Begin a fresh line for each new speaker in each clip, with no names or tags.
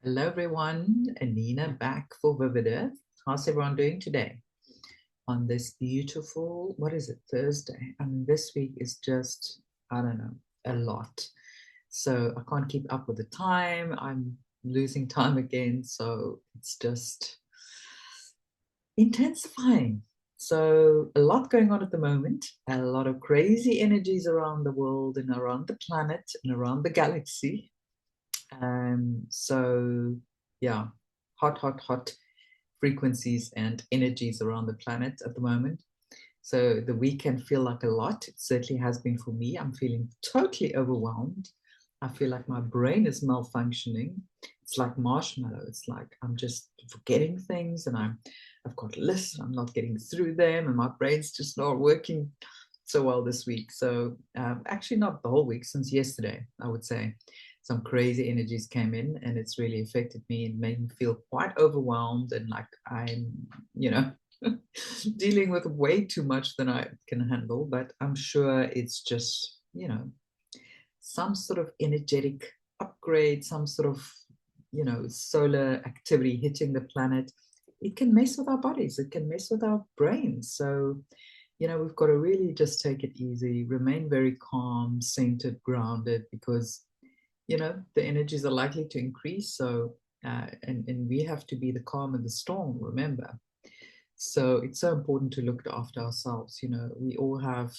Hello everyone, Anina back for Vivid Earth. How's everyone doing today? On this beautiful, what is it, Thursday? I mean, this week is just, I don't know, a lot. So I can't keep up with the time. I'm losing time again. So it's just intensifying. So a lot going on at the moment, a lot of crazy energies around the world and around the planet and around the galaxy. So yeah, hot frequencies and energies around the planet at the moment. So the week can feel like a lot. It certainly has been for me. I'm feeling totally overwhelmed. I feel like my brain is malfunctioning. It's like marshmallow. It's like I'm just forgetting things and I've got lists and I'm not getting through them and my brain's just not working so well this week. So actually not the whole week, since yesterday, I would say some crazy energies came in and it's really affected me and made me feel quite overwhelmed and like I'm, you know, dealing with way too much than I can handle. But I'm sure it's just, some sort of energetic upgrade, some sort of, solar activity hitting the planet. It can mess with our bodies, it can mess with our brains. So, we've got to really just take it easy, remain very calm, centered, grounded, because the energies are likely to increase. So and we have to be the calm in the storm, remember. So it's so important to look after ourselves. We all have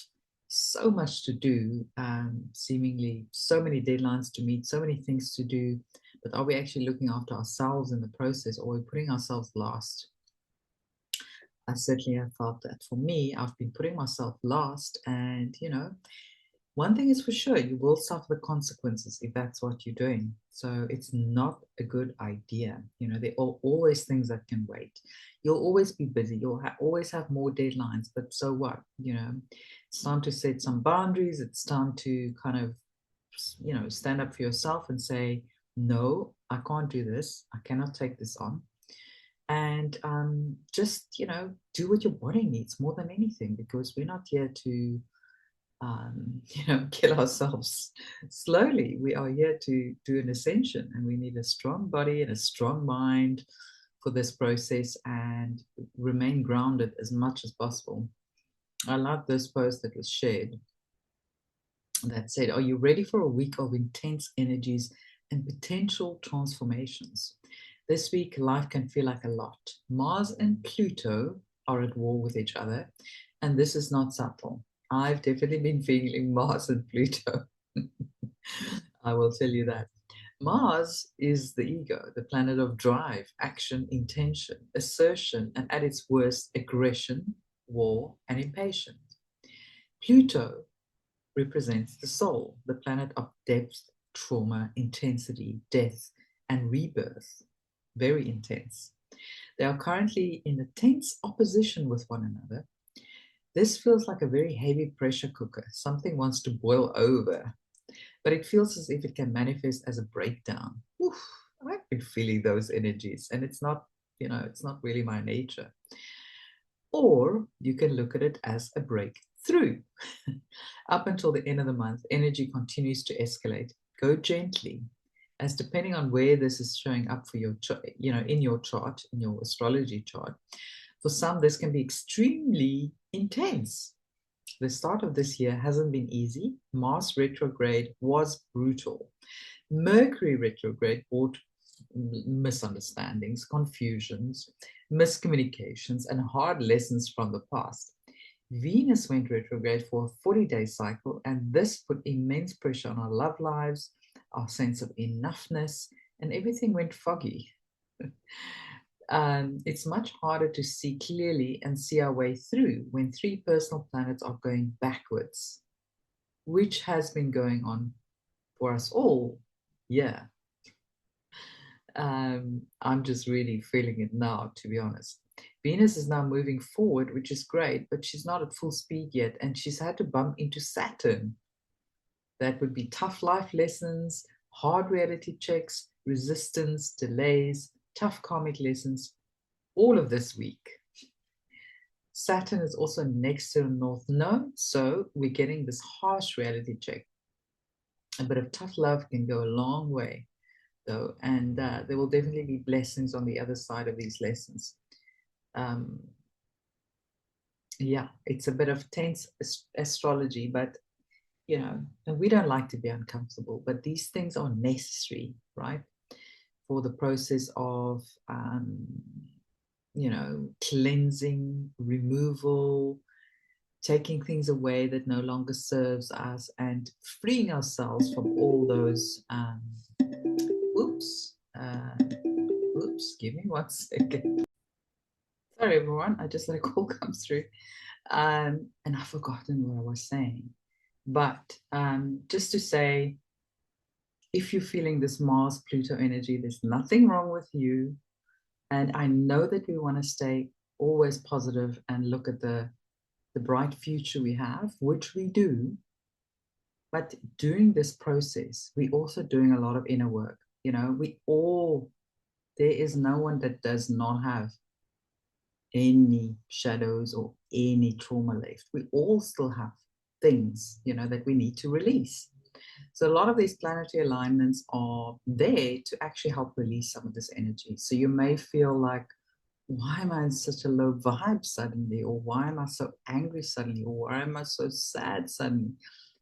so much to do, seemingly so many deadlines to meet, so many things to do, but are we actually looking after ourselves in the process, or are we putting ourselves last? I certainly have felt that. For me, I've been putting myself last, and one thing is for sure, you will suffer the consequences if that's what you're doing. So it's not a good idea. There are always things that can wait. You'll always be busy. You'll always have more deadlines, but so what? It's time to set some boundaries. It's time to kind of, stand up for yourself and say, no, I can't do this. I cannot take this on. And just, do what your body needs more than anything, because we're not here to kill ourselves slowly. We are here to do an ascension, and we need a strong body and a strong mind for this process and remain grounded as much as possible. I love this post that was shared that said, are you ready for a week of intense energies and potential transformations? This week, life can feel like a lot. Mars and Pluto are at war with each other, and this is not subtle. I've definitely been feeling Mars and Pluto. I will tell you that. Mars is the ego, the planet of drive, action, intention, assertion, and at its worst, aggression, war, and impatience. Pluto represents the soul, the planet of depth, trauma, intensity, death, and rebirth. Very intense. They are currently in a tense opposition with one another. This feels like a very heavy pressure cooker. Something wants to boil over, but it feels as if it can manifest as a breakdown. Oof, I've been feeling those energies, and it's not really my nature. Or you can look at it as a breakthrough. Up until the end of the month, energy continues to escalate. Go gently, as depending on where this is showing up for your, in your chart, in your astrology chart. For some, this can be extremely intense. The start of this year hasn't been easy. Mars retrograde was brutal. Mercury retrograde brought misunderstandings, confusions, miscommunications, and hard lessons from the past. Venus went retrograde for a 40-day cycle, and this put immense pressure on our love lives, our sense of enoughness, and everything went foggy. It's much harder to see clearly and see our way through when three personal planets are going backwards, which has been going on for us all. Yeah. I'm just really feeling it now, to be honest. Venus is now moving forward, which is great, but she's not at full speed yet, and she's had to bump into Saturn. That would be tough life lessons, hard reality checks, resistance, delays, tough karmic lessons, all of this week. Saturn is also next to the North Node, so we're getting this harsh reality check. A bit of tough love can go a long way. though, and there will definitely be blessings on the other side of these lessons. Yeah, it's a bit of tense astrology, but you know, and we don't like to be uncomfortable, but these things are necessary, right? For the process of, you know, cleansing, removal, taking things away that no longer serves us, and freeing ourselves from all those, oops, give me 1 second. Sorry, everyone, I just let a call come through. And I've forgotten what I was saying. But just to say, if you're feeling this Mars Pluto energy, there's nothing wrong with you. And I know that we want to stay always positive and look at the bright future we have, which we do. But during this process, we're also doing a lot of inner work. You know, there is no one that does not have any shadows or any trauma left. We all still have things, you know, that we need to release. So a lot of these planetary alignments are there to actually help release some of this energy. So you may feel like, why am I in such a low vibe suddenly? Or why am I so angry suddenly? Or why am I so sad suddenly?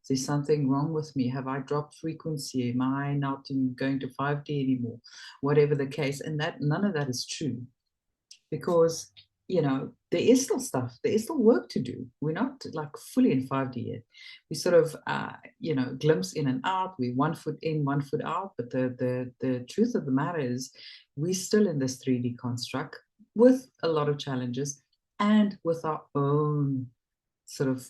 Is there something wrong with me? Have I dropped frequency? Am I not going to 5D anymore? Whatever the case. And that none of that is true, because you know, there is still stuff, there is still work to do. We're not like fully in 5D yet. We sort of, you know, glimpse in and out. We 1 foot in, 1 foot out. But the truth of the matter is, we're still in this 3D construct with a lot of challenges and with our own sort of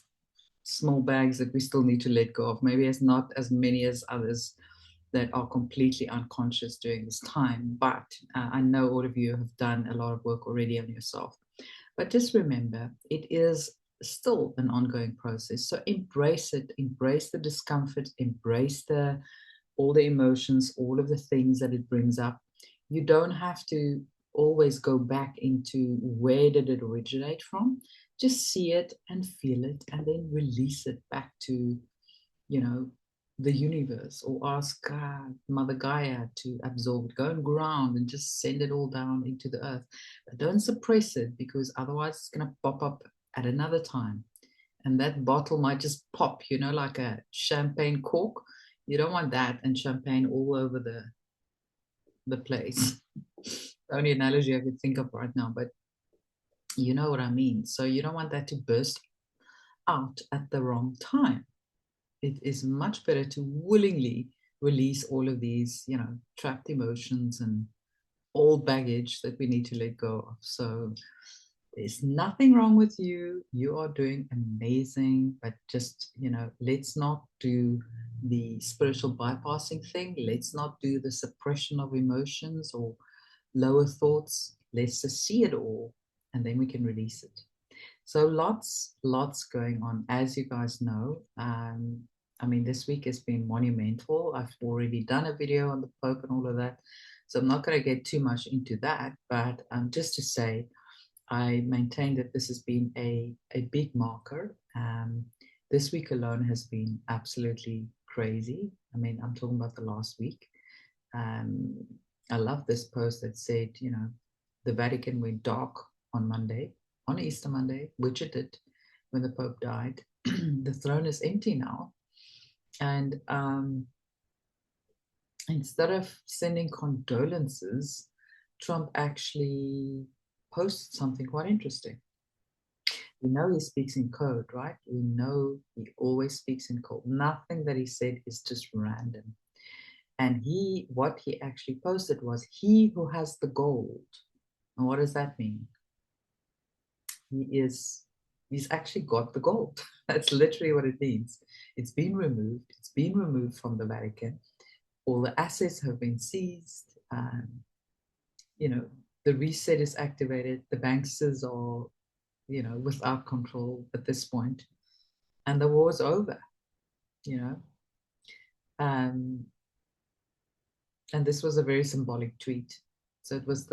small bags that we still need to let go of. Maybe it's not as many as others that are completely unconscious during this time. But I know all of you have done a lot of work already on yourself. But just remember, it is still an ongoing process. So embrace it, embrace the discomfort, embrace all the emotions, all of the things that it brings up. You don't have to always go back into where did it originate from. Just see it and feel it, and then release it back to, you know, the universe, or ask Mother Gaia to absorb it. Go and ground and just send it all down into the earth. But don't suppress it, because otherwise it's going to pop up at another time. And that bottle might just pop, you know, like a champagne cork. You don't want that and champagne all over the place. The only analogy I could think of right now, but you know what I mean. So you don't want that to burst out at the wrong time. It is much better to willingly release all of these, you know, trapped emotions and old baggage that we need to let go of. So there's nothing wrong with you. You are doing amazing, but just, you know, let's not do the spiritual bypassing thing. Let's not do the suppression of emotions or lower thoughts. Let's just see it all, and then we can release it. So lots going on, as you guys know. I mean, this week has been monumental. I've already done a video on the Pope and all of that, so I'm not going to get too much into that. But just to say, I maintain that this has been a big marker. This week alone has been absolutely crazy. I mean, I'm talking about the last week. I love this post that said, you know, the Vatican went dark on Monday, on Easter Monday, which it did when the Pope died. The throne is empty now. And instead of sending condolences, Trump actually posted something quite interesting. We know he speaks in code, right? We know he always speaks in code. Nothing that he said is just random. And what he actually posted was, he who has the gold. And what does that mean? He's actually got the gold. That's literally what it means. It's been removed. It's been removed from the Vatican. All the assets have been seized. You know, the reset is activated. The banksters are, you know, without control at this point, and the war is over. You know, and this was a very symbolic tweet. So it was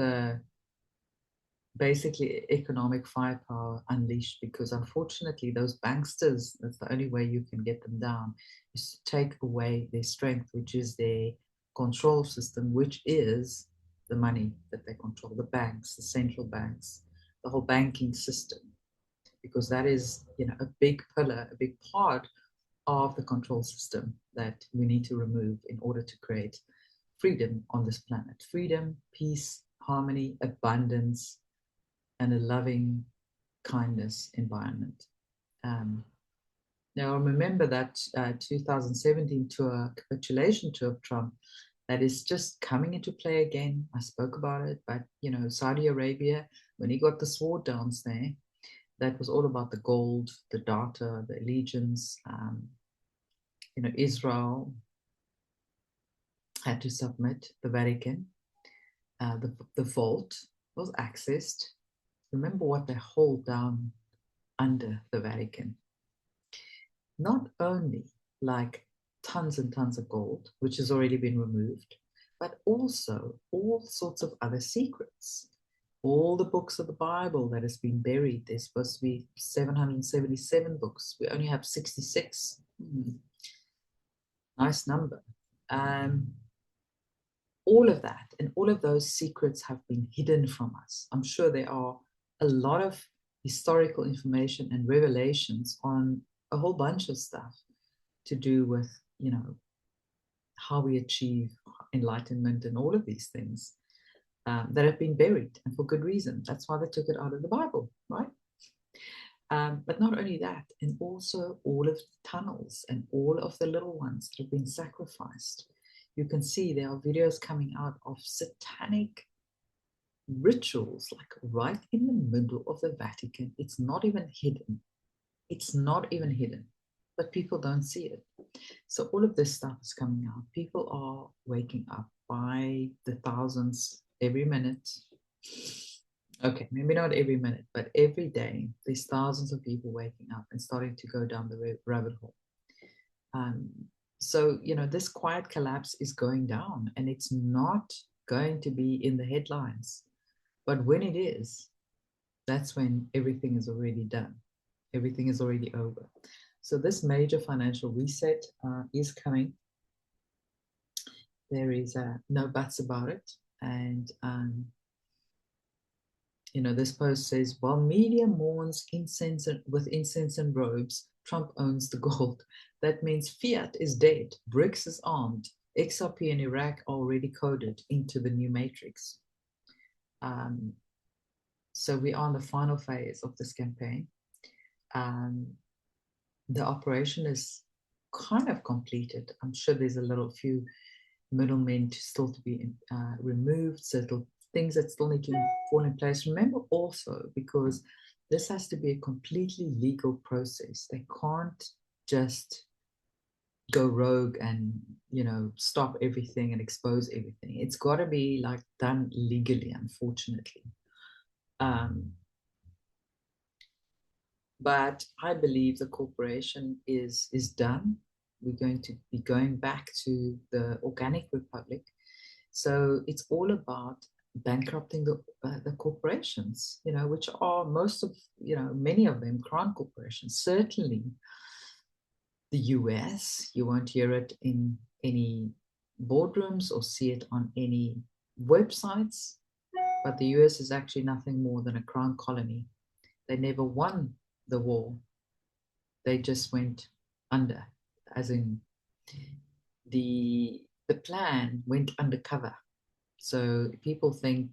basically economic firepower unleashed, because unfortunately those banksters, that's the only way you can get them down, is to take away their strength, which is their control system, which is the money that they control, the banks, the central banks, the whole banking system, because that is, a big pillar, a big part of the control system that we need to remove in order to create freedom on this planet. Freedom, peace, harmony, abundance, and a loving kindness environment. Now, remember that 2017 tour, capitulation tour of Trump, that is just coming into play again. I spoke about it, but, Saudi Arabia, when he got the sword dance there, that was all about the gold, the data, the allegiance. Israel had to submit, the Vatican. The vault was accessed. Remember what they hold down under the Vatican. Not only like tons and tons of gold, which has already been removed, but also all sorts of other secrets. All the books of the Bible that has been buried. There's supposed to be 777 books. We only have 66. Nice number. All of that and all of those secrets have been hidden from us. I'm sure there are a lot of historical information and revelations on a whole bunch of stuff to do with, how we achieve enlightenment and all of these things that have been buried, and for good reason. That's why they took it out of the Bible, right? But not only that, and also all of the tunnels and all of the little ones that have been sacrificed. You can see there are videos coming out of satanic rituals, like right in the middle of the Vatican. It's not even hidden. It's not even hidden, but people don't see it. So all of this stuff is coming out. People are waking up by the thousands every minute. Okay, maybe not every minute, but every day, there's thousands of people waking up and starting to go down the rabbit hole. So, this quiet collapse is going down, and it's not going to be in the headlines. But when it is, that's when everything is already done. Everything is already over. So this major financial reset is coming. There is no buts about it. And, this post says, while media mourns with incense and robes, Trump owns the gold. That means fiat is dead, BRICS is armed, XRP and Iraq are already coded into the new matrix. So we are in the final phase of this campaign. The operation is kind of completed. I'm sure there's a few middlemen still to be removed, so things that still need to fall in place. Remember also, because this has to be a completely legal process. They can't just go rogue and, stop everything and expose everything. It's got to be done legally, unfortunately. But I believe the corporation is done. We're going to be going back to the organic republic. So it's all about bankrupting the corporations, which are many of them crown corporations. Certainly the US, you won't hear it in any boardrooms or see it on any websites, but the US is actually nothing more than a crown colony. They never won the war. They just went under, as in the plan went undercover. So people think,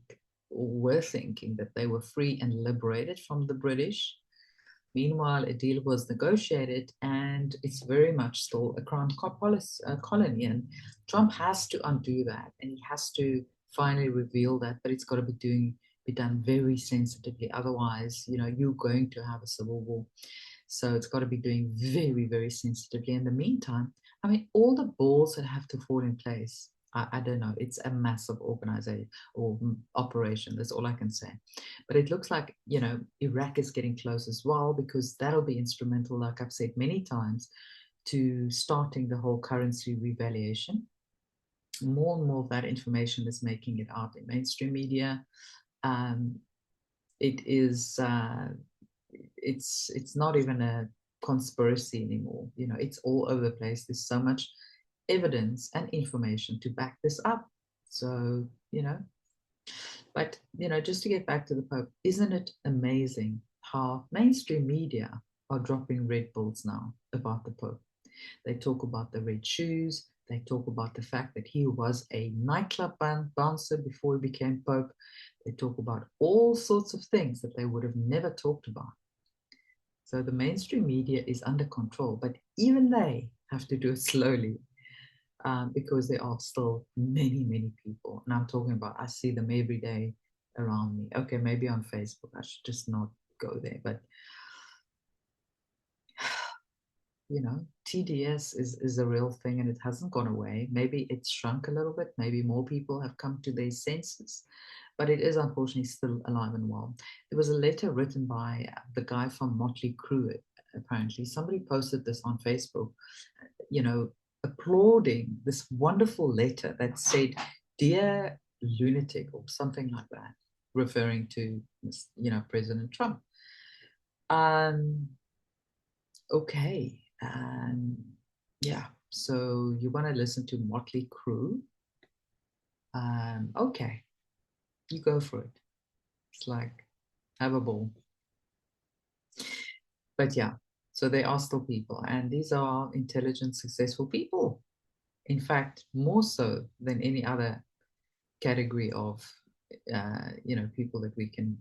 or were thinking, that they were free and liberated from the British. Meanwhile, a deal was negotiated, and it's very much still a crown colony. And Trump has to undo that, and he has to finally reveal that. But it's got to be done very sensitively. Otherwise, you're going to have a civil war. So it's got to be doing very, very sensitively. In the meantime, all the balls that have to fall in place. I don't know. It's a massive organization or operation. That's all I can say. But it looks like, Iraq is getting close as well, because that'll be instrumental, like I've said many times, to starting the whole currency revaluation. More and more of that information is making it out in mainstream media. It is, it's not even a conspiracy anymore. It's all over the place. There's so much evidence and information to back this up. So, but, just to get back to the Pope, isn't it amazing how mainstream media are dropping red bulls now about the Pope? They talk about the red shoes. They talk about the fact that he was a nightclub bouncer before he became Pope. They talk about all sorts of things that they would have never talked about. So the mainstream media is under control, but even they have to do it slowly because there are still many, many people. And I'm talking about, I see them every day around me. Okay, maybe on Facebook, I should just not go there. But, TDS is a real thing and it hasn't gone away. Maybe it's shrunk a little bit. Maybe more people have come to their senses. But it is unfortunately still alive and well. There was a letter written by the guy from Motley Crue, apparently. Somebody posted this on Facebook, applauding this wonderful letter that said, "Dear lunatic," or something like that, referring to, President Trump. Okay. Yeah, so you want to listen to Motley Crue? Okay, you go for it. It's like, have a ball. But yeah, so they are still people, and these are intelligent, successful people. In fact, more so than any other category of, people that we can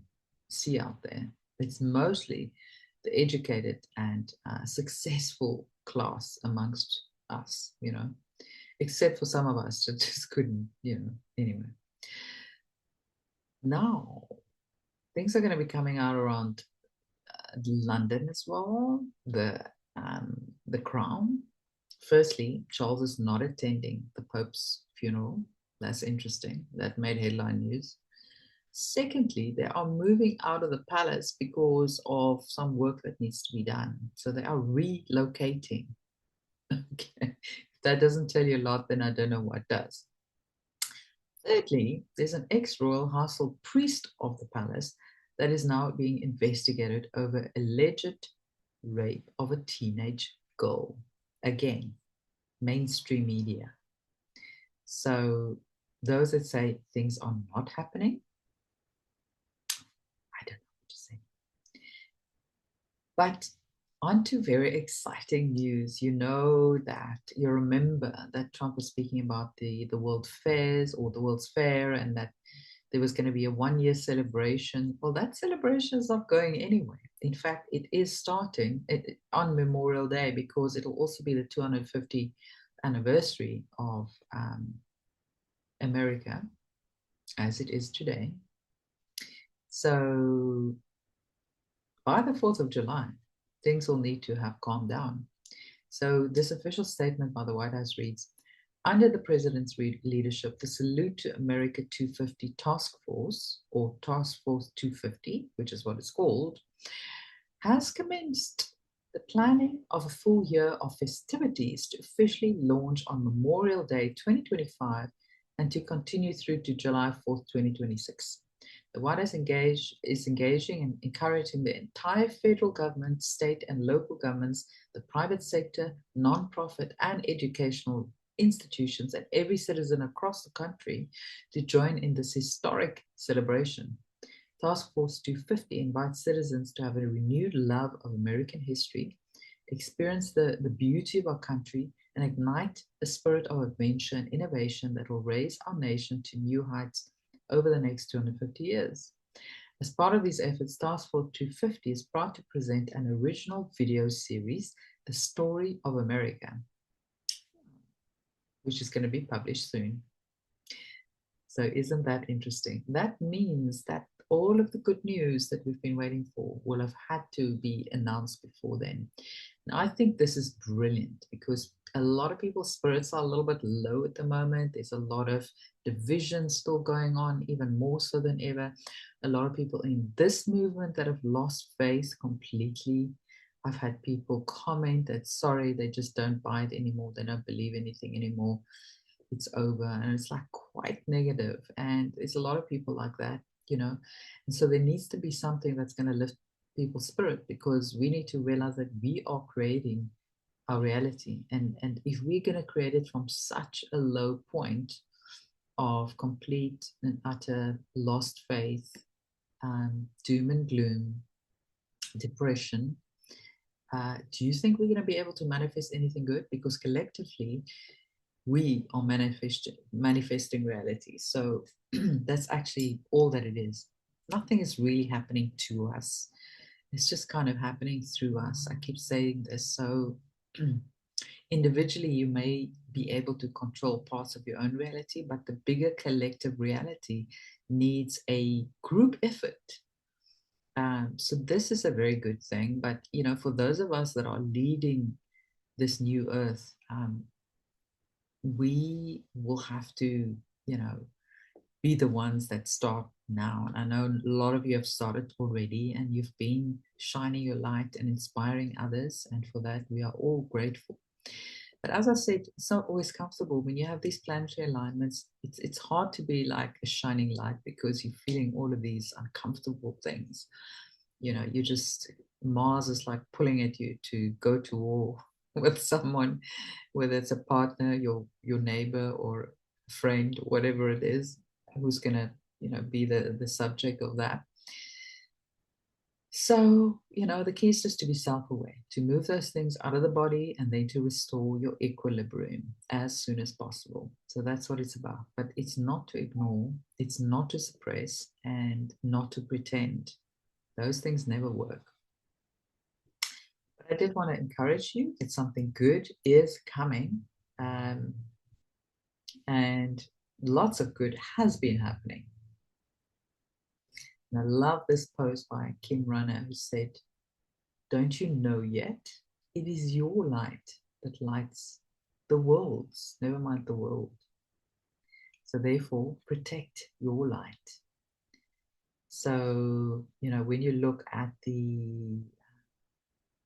see out there. It's mostly the educated and successful class amongst us, except for some of us that just couldn't, anyway. Now, things are going to be coming out around London as well, the Crown. Firstly, Charles is not attending the Pope's funeral. That's interesting. That made headline news. Secondly, they are moving out of the palace because of some work that needs to be done. So they are relocating. Okay. If that doesn't tell you a lot, then I don't know what does. Thirdly, there's an ex-royal household priest of the palace that is now being investigated over alleged rape of a teenage girl. Again, mainstream media. So those that say things are not happening, I don't know what to say. But on to very exciting news. You remember that Trump was speaking about the World Fairs or the World's Fair, and that there was going to be a 1-year celebration. Well, that celebration is not going anywhere. In fact, it is starting on Memorial Day, because it'll also be the 250th anniversary of America as it is today. So by the 4th of July, things will need to have calmed down. So this official statement by the White House reads, under the president's leadership, the Salute to America 250 Task Force, or Task Force 250, which is what it's called, has commenced the planning of a full year of festivities to officially launch on Memorial Day 2025 and to continue through to July 4th, 2026. The White House is engaging and encouraging the entire federal government, state and local governments, the private sector, nonprofit and educational institutions, and every citizen across the country to join in this historic celebration. Task Force 250 invites citizens to have a renewed love of American history, experience the beauty of our country, and ignite a spirit of adventure and innovation that will raise our nation to new heights over the next 250 years. As part of these efforts, Task Force 250 is proud to present an original video series, The Story of America, which is going to be published soon. So isn't that interesting? That means that all of the good news that we've been waiting for will have had to be announced before then. And I think this is brilliant because a lot of people's spirits are a little bit low at the moment. There's a lot of division still going on, even more so than ever. A lot of people in this movement that have lost faith completely. I've had people comment that, sorry, they just don't buy it anymore. They don't believe anything anymore. It's over. And it's like quite negative. And there's a lot of people like that, And so there needs to be something that's going to lift people's spirit, because we need to realize that we are creating our reality. And if we're going to create it from such a low point of complete and utter lost faith, doom and gloom, depression, do you think we're going to be able to manifest anything good? Because collectively, we are manifesting reality. So that's actually all that it is. Nothing is really happening to us. It's just kind of happening through us. I keep saying this. So individually, you may be able to control parts of your own reality, but the bigger collective reality needs a group effort. So this is a very good thing. But, you know, for those of us that are leading this new earth, we will have to, you know, be the ones that start now. And I know a lot of you have started already, and you've been shining your light and inspiring others. And for that, we are all grateful. But as I said, it's not always comfortable when you have these planetary alignments. It's hard to be like a shining light because you're feeling all of these uncomfortable things. You know, you just, Mars is like pulling at you to go to war with someone, whether it's a partner, your neighbor, or a friend, whatever it is, who's gonna, you know, be the subject of that. So, you know, the key is just to be self-aware, to move those things out of the body and then to restore your equilibrium as soon as possible. So that's what it's about. But it's not to ignore, it's not to suppress, and not to pretend. Those things never work. But I did want to encourage you that something good is coming. And lots of good has been happening. And I love this post by Kim Runner, who said, "Don't you know yet? It is your light that lights the worlds, never mind the world. So therefore, protect your light." So, you know, when you look at the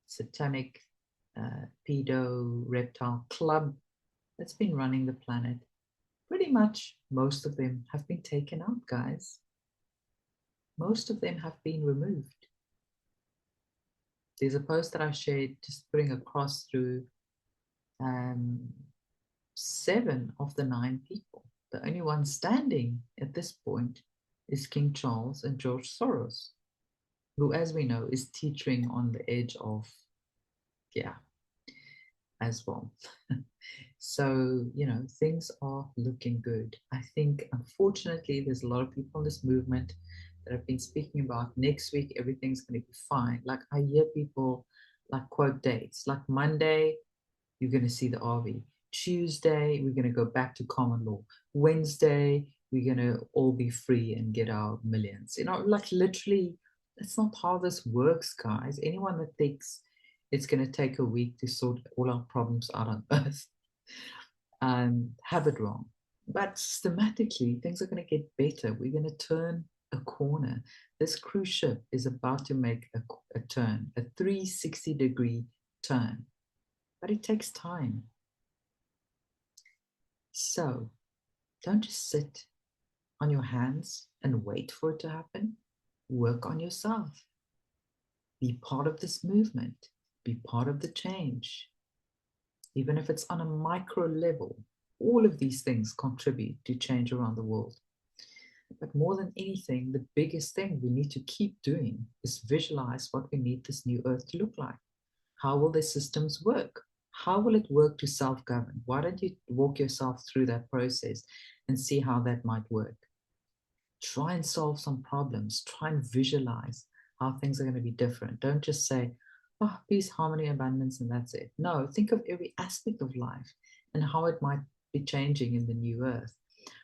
satanic pedo reptile club that's been running the planet, pretty much most of them have been taken out, guys. Most of them have been removed. There's a post that I shared just putting across through 7 of the 9 people. The only one standing at this point is King Charles and George Soros, who, as we know, is teetering on the edge of, yeah, as well. So, you know, things are looking good. I think, unfortunately, there's a lot of people in this movement that have been speaking about next week, everything's going to be fine. Like, I hear people like quote dates, like Monday, you're going to see the RV. Tuesday, we're going to go back to common law. Wednesday, we're going to all be free and get our millions. You know, like literally, that's not how this works, guys. Anyone that thinks it's going to take a week to sort all our problems out on earth have it wrong. But systematically, things are going to get better. We're going to turn a corner. This cruise ship is about to make a turn, a 360-degree turn. But it takes time. So don't just sit on your hands and wait for it to happen. Work on yourself. Be part of this movement. Be part of the change. Even if it's on a micro level, all of these things contribute to change around the world. But more than anything, the biggest thing we need to keep doing is visualize what we need this new earth to look like. How will the systems work? How will it work to self-govern? Why don't you walk yourself through that process and see how that might work? Try and solve some problems. Try and visualize how things are going to be different. Don't just say, oh, peace, harmony, abundance, and that's it. No, think of every aspect of life and how it might be changing in the new earth,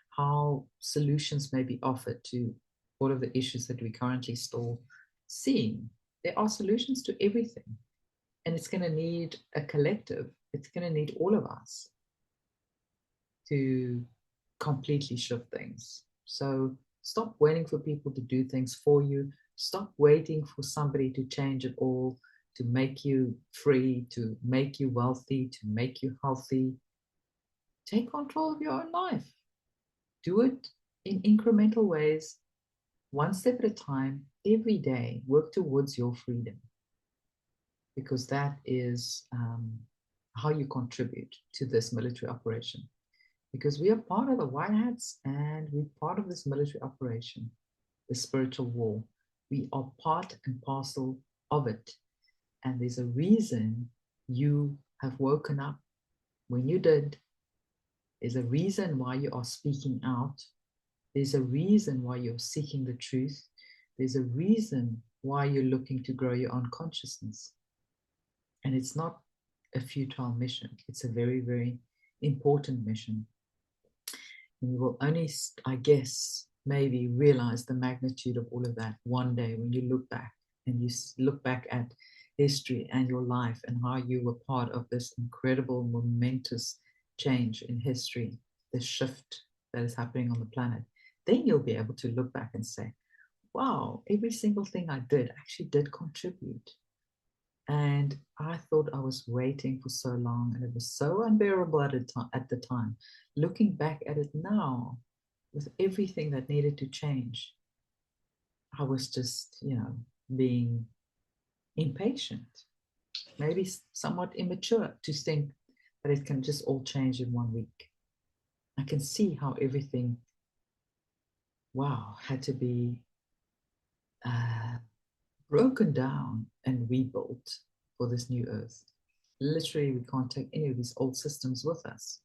how solutions may be offered to all of the issues that we currently still seeing. There are solutions to everything. And it's going to need a collective. It's going to need all of us to completely shift things. So stop waiting for people to do things for you. Stop waiting for somebody to change it all, to make you free, to make you wealthy, to make you healthy. Take control of your own life. Do it in incremental ways, one step at a time, every day. Work towards your freedom. Because that is how you contribute to this military operation. Because we are part of the White Hats and we're part of this military operation, the spiritual war. We are part and parcel of it. And there's a reason you have woken up when you did. There's a reason why you are speaking out. There's a reason why you're seeking the truth. There's a reason why you're looking to grow your own consciousness. And it's not a futile mission. It's a very, very important mission. And you will only, I guess, maybe realize the magnitude of all of that one day when you look back and you look back at history and your life and how you were part of this incredible, momentous change in history, the shift that is happening on the planet. Then you'll be able to look back and say, wow, every single thing I did actually did contribute. And I thought I was waiting for so long, and it was so unbearable at the time. Looking back at it now, with everything that needed to change, I was just, being impatient, maybe somewhat immature to think that it can just all change in 1 week. I can see how everything, had to be broken down and rebuilt for this new earth. Literally, we can't take any of these old systems with us.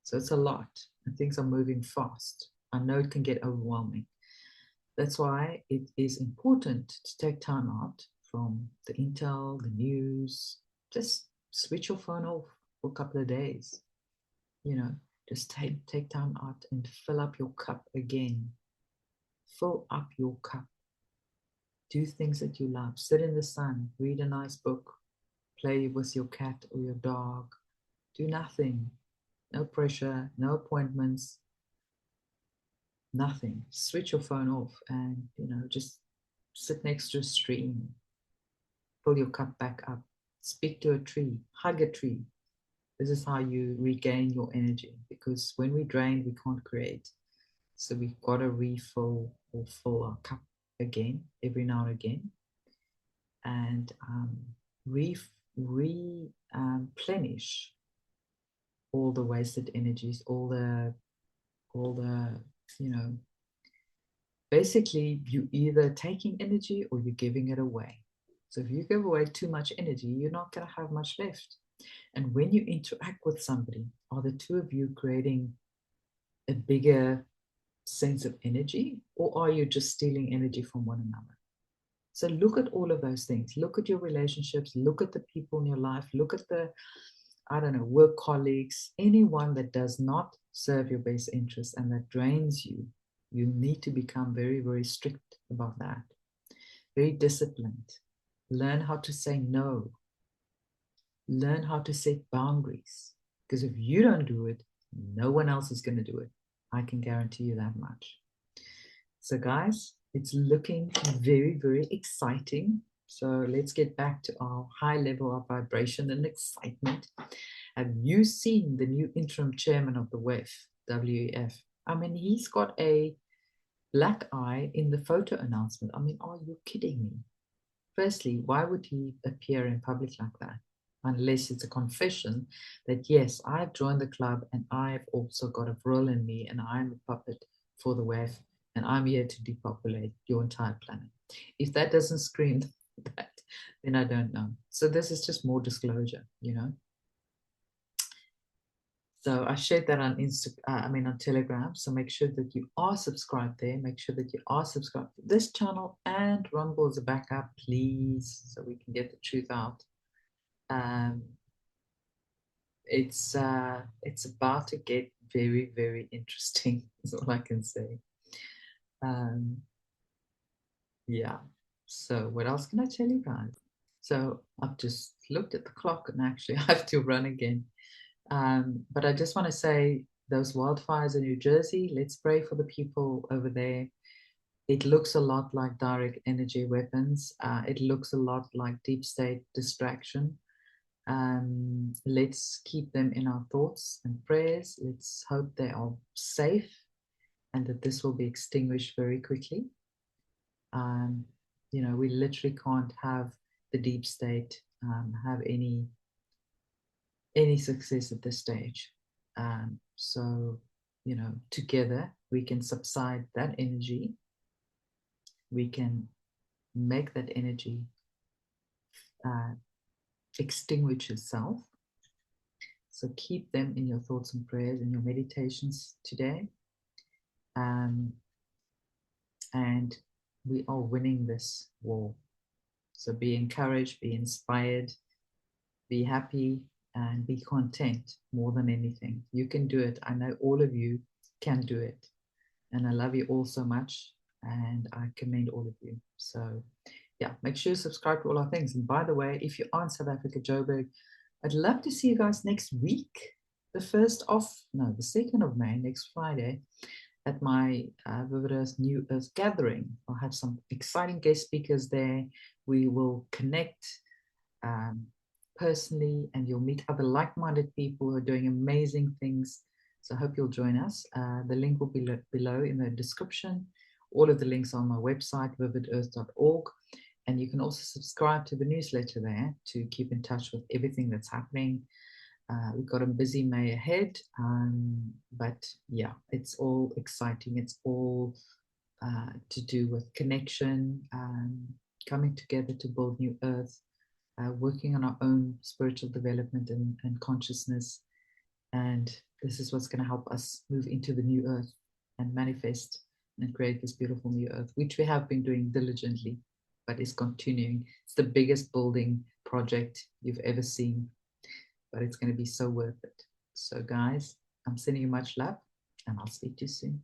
So it's a lot, and things are moving fast. I know it can get overwhelming. That's why it is important to take time out from the intel, the news. Just switch your phone off for a couple of days. Just take time out and fill up your cup again. Fill up your cup. Do things that you love. Sit in the sun, read a nice book, play with your cat or your dog. Do nothing. No pressure, no appointments, nothing. Switch your phone off and, just sit next to a stream. Fill your cup back up. Speak to a tree. Hug a tree. This is how you regain your energy, because when we drain, we can't create. So we've got to refill or fill our cup again every now and again, and replenish all the wasted energies, all the basically you either taking energy or you're giving it away. So if you give away too much energy, you're not going to have much left. And when you interact with somebody, are the two of you creating a bigger sense of energy, or are you just stealing energy from one another? So look at all of those things. Look at your relationships. Look at the people in your life. Look at the, work colleagues, anyone that does not serve your best interest and that drains you. You need to become very, very strict about that. Very disciplined. Learn how to say no. Learn how to set boundaries. Because if you don't do it, no one else is going to do it. I can guarantee you that much. So guys, it's looking very, very exciting. So let's get back to our high level of vibration and excitement. Have you seen the new interim chairman of the WEF? I mean, he's got a black eye in the photo announcement. I mean, are you kidding me? Firstly, why would he appear in public like that? Unless it's a confession that, yes, I've joined the club and I've also got a vril in me and I'm a puppet for the WEF and I'm here to depopulate your entire planet. If that doesn't scream that, then I don't know. So this is just more disclosure, So I shared that on on Telegram. So make sure that you are subscribed there. Make sure that you are subscribed to this channel and Rumble as a backup, please, so we can get the truth out. It's about to get very, very interesting, is all I can say. Yeah. So what else can I tell you guys? So I've just looked at the clock and actually I have to run again. But I just want to say those wildfires in New Jersey, let's pray for the people over there. It looks a lot like direct energy weapons. It looks a lot like deep state distraction. Let's keep them in our thoughts and prayers. Let's hope they are safe and that this will be extinguished very quickly. We literally can't have the deep state have any any success at this stage. So, you know, together we can subside that energy. We can make that energy extinguish itself. So keep them in your thoughts and prayers and your meditations today. And we are winning this war. So be encouraged, be inspired, be happy, and be content more than anything. You can do it. I know all of you can do it. And I love you all so much. And I commend all of you. So yeah, make sure you subscribe to all our things. And by the way, if you are in South Africa, Joburg, I'd love to see you guys next week, the 2nd of May, next Friday, at my Vivid Earth New Earth Gathering. I'll have some exciting guest speakers there. We will connect personally, and you'll meet other like-minded people who are doing amazing things. So I hope you'll join us. The link will be below in the description. All of the links are on my website, vividearth.org. And you can also subscribe to the newsletter there to keep in touch with everything that's happening. We've got a busy May ahead, but yeah, it's all exciting. It's all to do with connection, coming together to build new earth, working on our own spiritual development and consciousness. And this is what's going to help us move into the new earth and manifest and create this beautiful new earth, which we have been doing diligently, but is continuing. It's the biggest building project you've ever seen, but it's going to be so worth it. So guys, I'm sending you much love, and I'll speak to you soon.